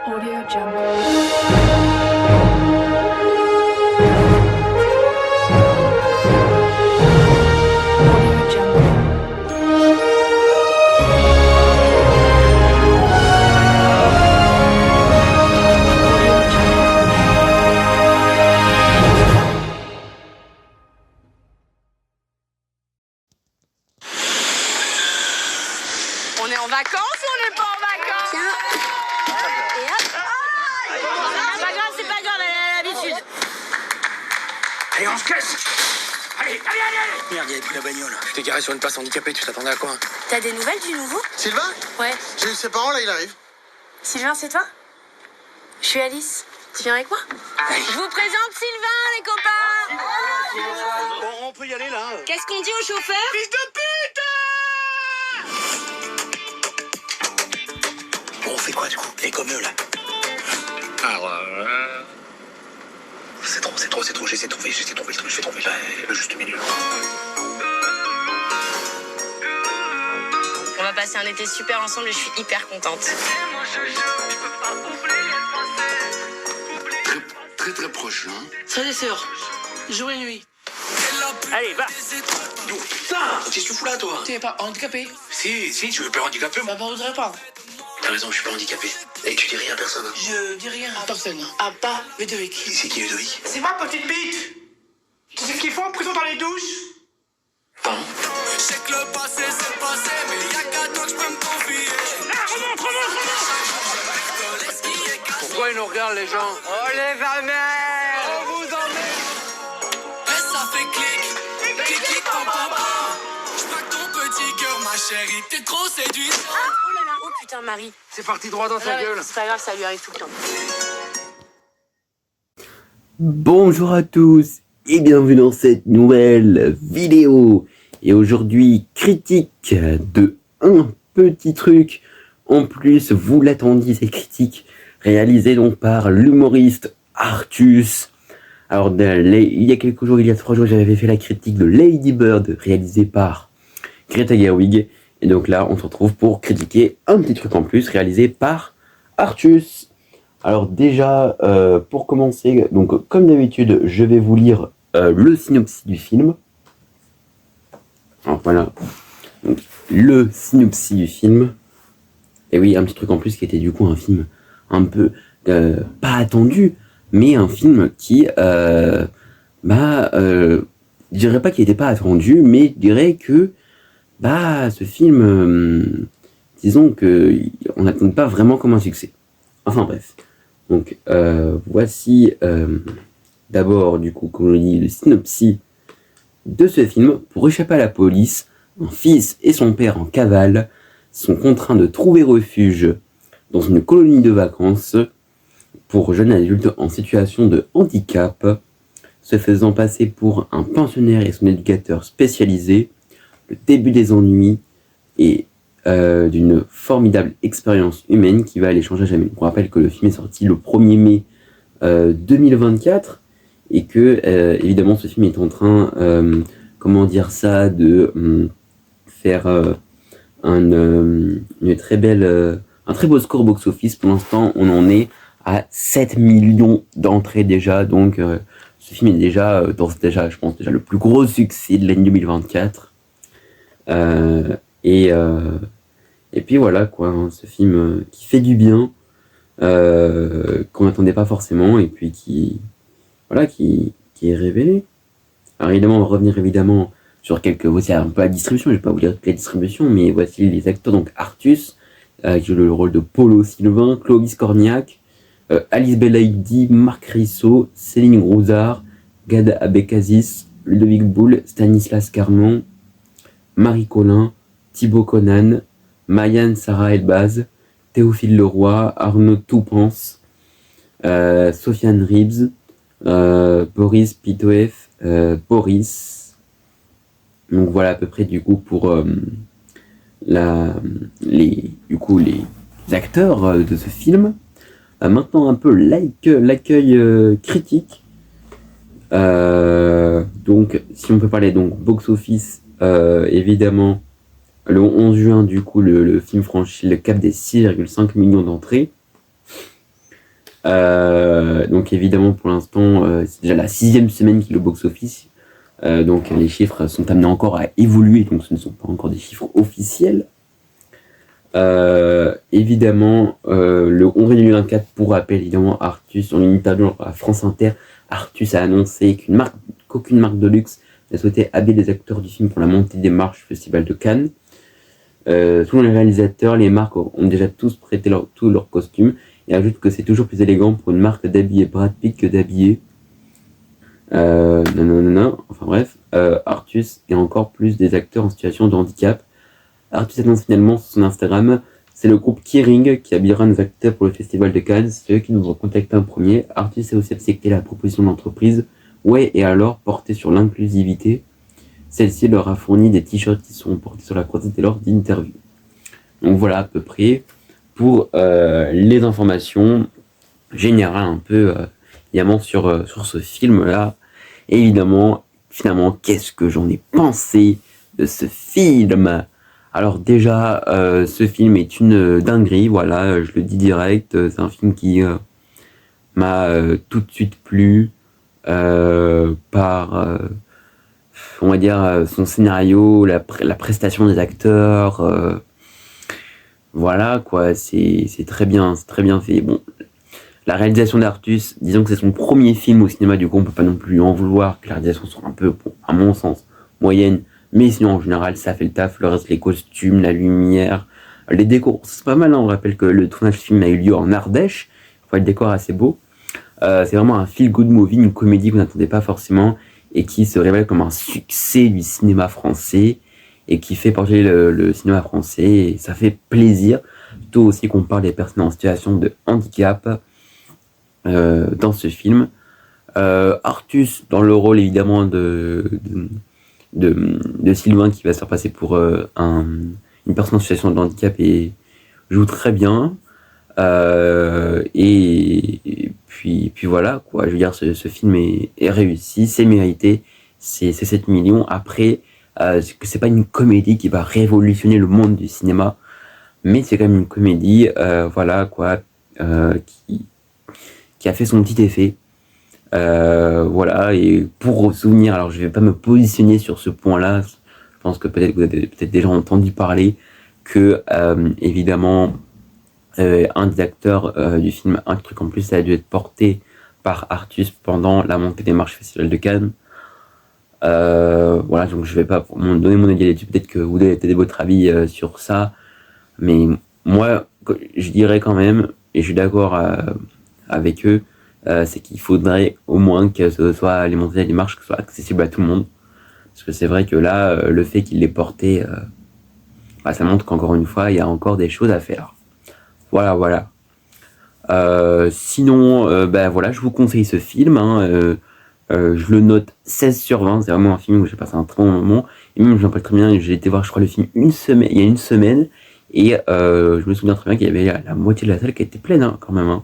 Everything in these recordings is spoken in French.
Audio Jungle. Audio Jungle. Audio Jungle. On est en vacances ou on n'est pas en vacances? Tiens. Et hop. C'est pas grave, elle a l'habitude. Allez, on se casse. Allez. Merde, il avait pris la bagnole. Je t'ai garé sur une place handicapée, tu t'attendais à quoi? T'as des nouvelles du nouveau? Sylvain? Ouais. J'ai eu ses parents, là, il arrive. Sylvain, c'est toi? Je suis Alice. Tu viens avec moi? Je vous présente Sylvain, les copains. On peut y aller, là. Qu'est-ce qu'on dit au chauffeur? Fils de pute! Bon, on fait quoi, du coup? Les comme eux, là. Alors, c'est trop, j'essaie de trouver le truc, je vais trouver le juste milieu. On va passer un été super ensemble et je suis hyper contente. Très proche, là. Frères et sœurs, jour et nuit. Allez, va! Yo, putain! Qu'est-ce que tu fous là, toi? Tu n'es pas handicapé? Si, tu veux pas handicapé, moi? Bah, pas voudrais pas. T'as raison, je suis pas handicapé. Et tu dis rien à personne, hein? Je dis rien à personne. À part Ludovic. C'est qui, Ludovic? C'est ma petite bite. Tu sais ce qu'ils font en prison dans les douches? Pardon? Je sais que le passé c'est passé, mais y'a qu'à toi que je peux me confier. Pourquoi ils nous regardent, les gens? Oh les valmères. On vous emmène. Et ça fait clic, pam pam pam. J'plaque ton petit cœur, ma chérie, t'es trop séduisante. Oh là là. Oh putain, Marie. C'est parti droit dans ta gueule. C'est pas grave, ça lui arrive tout le temps. Bonjour à tous et bienvenue dans cette nouvelle vidéo. Et aujourd'hui, critique de un petit truc. En plus, vous l'attendiez, cette critique réalisée donc par l'humoriste Artus. Alors, il y a 3 jours, j'avais fait la critique de Lady Bird réalisée par Greta Gerwig. Et donc là, on se retrouve pour critiquer un petit truc en plus réalisé par Artus. Alors déjà, pour commencer, donc comme d'habitude, je vais vous lire le synopsis du film. Alors voilà, donc, le synopsis du film. Et oui, un petit truc en plus qui était du coup un film un peu pas attendu, mais un film qui, je dirais pas qu'il n'était pas attendu, mais je dirais que ce film, disons que on n'attend pas vraiment comme un succès. Enfin bref. Donc voici d'abord du coup, comme je dis, le synopsis de ce film. Pour échapper à la police, un fils et son père en cavale sont contraints de trouver refuge dans une colonie de vacances pour jeunes adultes en situation de handicap, se faisant passer pour un pensionnaire et son éducateur spécialisé. Le début des ennuis et d'une formidable expérience humaine qui va les changer à jamais. On rappelle que le film est sorti le 1er mai 2024 et que évidemment ce film est en train de faire un très beau score box-office. Pour l'instant, on en est à 7 millions d'entrées déjà, donc ce film est déjà, je pense, le plus gros succès de l'année 2024. Et puis voilà quoi, hein, ce film qui fait du bien, qu'on n'attendait pas forcément, et puis qui est révélé. Alors évidemment, on va revenir évidemment sur voici un peu la distribution, je vais pas vous dire toute la distribution, mais voici les acteurs. Donc Artus, qui joue le rôle de Paulo Sylvain, Clovis Cornillac, Alice Belaïdi, Marc Rissot, Céline Grouzard, Gad Abekazis, Ludovic Boul, Stanislas Carmon, Marie Collin, Thibaut Conan, Mayan Sarah Elbaz, Théophile Leroy, Arnaud Toupens, Sofiane Ribs, Boris Pitoef, Boris. Donc voilà à peu près du coup pour les acteurs de ce film. Maintenant un peu l'accueil critique. Donc si on peut parler donc box office, évidemment le 11 juin du coup le film franchit le cap des 6,5 millions d'entrées. Donc évidemment pour l'instant c'est déjà la 6e semaine qu'il est au box-office, donc les chiffres sont amenés encore à évoluer, donc ce ne sont pas encore des chiffres officiels. Évidemment le 11 janvier 2024, pour rappel, évidemment Artus, en une interview à France Inter, Artus a annoncé qu'aucune marque de luxe n'a souhaité habiller les acteurs du film pour la montée des marches du Festival de Cannes. Selon les réalisateurs, les marques ont déjà tous prêté tous leurs costumes, et ajoute que c'est toujours plus élégant pour une marque d'habiller Brad Pitt que d'habiller enfin bref, Artus et encore plus des acteurs en situation de handicap. Artus annonce finalement sur son Instagram: c'est le groupe Kering qui habillera nos acteurs pour le Festival de Cannes, c'est eux qui nous ont contacté en premier. Artus a aussi accepté la proposition de l'entreprise Ouais et alors, portée sur l'inclusivité. Celle-ci leur a fourni des t-shirts qui sont portés sur la croisette lors d'interviews. Donc voilà à peu près pour les informations générales un peu évidemment sur ce film-là. Et évidemment, finalement, qu'est-ce que j'en ai pensé de ce film? Alors déjà, ce film est une dinguerie, voilà, je le dis direct. C'est un film qui m'a tout de suite plu par, on va dire, son scénario, la prestation des acteurs. Voilà quoi, c'est très bien fait. Bon, la réalisation d'Artus, disons que c'est son premier film au cinéma, du coup on peut pas non plus en vouloir que la réalisation soit un peu, bon, à mon sens, moyenne, mais sinon en général ça fait le taf. Le reste, les costumes, la lumière, les décors, c'est pas mal, hein. On rappelle que le tournage du film a eu lieu en Ardèche, le décor assez beau. C'est vraiment un feel-good movie, une comédie qu'on n'attendait pas forcément et qui se révèle comme un succès du cinéma français et qui fait porter le cinéma français, et ça fait plaisir, surtout aussi qu'on parle des personnes en situation de handicap dans ce film. Artus dans le rôle évidemment de Sylvain, qui va se faire passer pour une personne en situation de handicap, et joue très bien. Et puis voilà quoi, je veux dire, ce film est réussi, c'est mérité, c'est 7 millions. Après, c'est pas une comédie qui va révolutionner le monde du cinéma, mais c'est quand même une comédie, voilà quoi, qui a fait son petit effet. Voilà, et pour souvenir, alors je vais pas me positionner sur ce point-là, je pense que peut-être vous avez déjà entendu parler que évidemment un des acteurs du film Un truc en plus, ça a dû être porté par Artus pendant la montée des marches Festival de Cannes. Voilà, donc je vais pas donner mon avis là-dessus, peut-être que vous devez donner votre avis sur ça, mais moi je dirais quand même, et je suis d'accord avec eux, c'est qu'il faudrait au moins que ce soit les montées des marches, que ce soit accessible à tout le monde, parce que c'est vrai que là, le fait qu'il l'ait porté, ça montre qu'encore une fois il y a encore des choses à faire. Voilà. Sinon, voilà, je vous conseille ce film, hein, je le note 16 sur 20, c'est vraiment un film où j'ai passé un très bon moment, et même je me rappelle très bien, j'ai été voir je crois le film il y a une semaine, et je me souviens très bien qu'il y avait la moitié de la salle qui était pleine, hein, quand même, hein.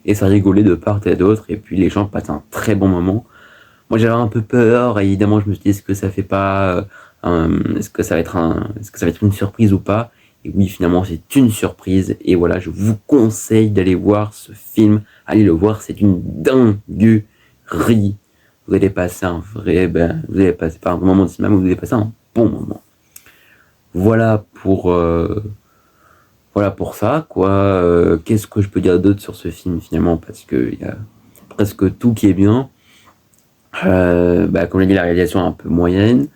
Et ça rigolait de part et d'autre, et puis les gens passent un très bon moment. Moi j'avais un peu peur, et évidemment je me suis dit, est-ce que ça fait pas est-ce que ça va être une surprise ou pas? Et oui, finalement c'est une surprise, et voilà, je vous conseille d'aller voir ce film, allez le voir, c'est une dinguerie. Vous allez passer vous allez passer pas un bon moment de cinéma, mais vous allez passer un bon moment. Voilà pour ça, quoi. Qu'est-ce que je peux dire d'autre sur ce film, finalement, parce que il y a presque tout qui est bien. Comme j'ai dit, la réalisation est un peu moyenne.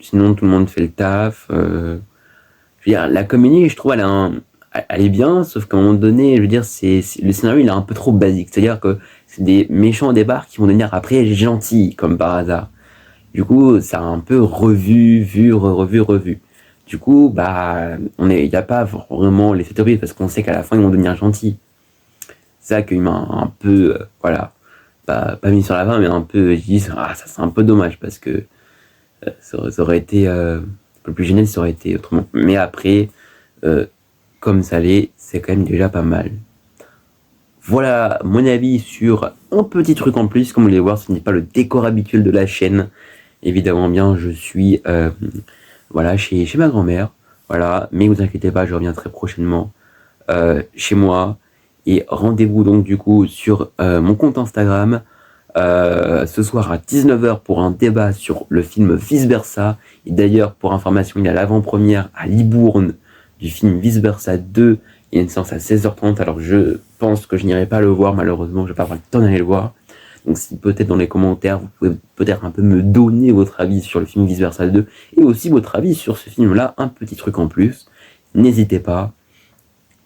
Sinon, tout le monde fait le taf. Je veux dire, la comédie, je trouve, elle est bien, sauf qu'à un moment donné, je veux dire, le scénario, il est un peu trop basique. C'est-à-dire que c'est des méchants au départ qui vont devenir après gentils, comme par hasard. Du coup, ça a un peu revu. Du coup, il n'y a pas vraiment les surprises, parce qu'on sait qu'à la fin, ils vont devenir gentils. C'est ça qui m'a un peu, pas mis sur la fin, mais un peu, je dis, ça c'est un peu dommage, parce que ça aurait été un peu plus génial, ça aurait été autrement. Mais après, comme ça l'est, c'est quand même déjà pas mal. Voilà mon avis sur un petit truc en plus. Comme vous voulez voir, ce n'est pas le décor habituel de la chaîne. Évidemment bien, je suis chez ma grand-mère. Voilà, mais vous inquiétez pas, je reviens très prochainement chez moi. Et rendez-vous donc du coup sur mon compte Instagram ce soir à 19h pour un débat sur le film Vice Versa. Et d'ailleurs, pour information, il y a l'avant-première à Libourne du film Vice Versa 2. Il y a une séance à 16h30, alors je pense que je n'irai pas le voir, malheureusement, je vais pas avoir le temps d'aller le voir. Donc si peut-être dans les commentaires, vous pouvez peut-être un peu me donner votre avis sur le film Vice Versa 2, et aussi votre avis sur ce film-là, un petit truc en plus. N'hésitez pas.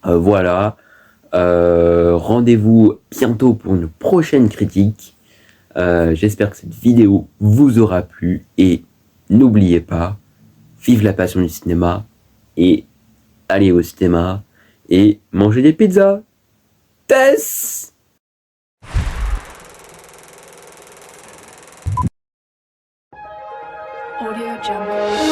Voilà. Rendez-vous bientôt pour une prochaine critique. J'espère que cette vidéo vous aura plu, et n'oubliez pas, vive la passion du cinéma, et allez au cinéma, et mangez des pizzas. Tess! Audio Jungle.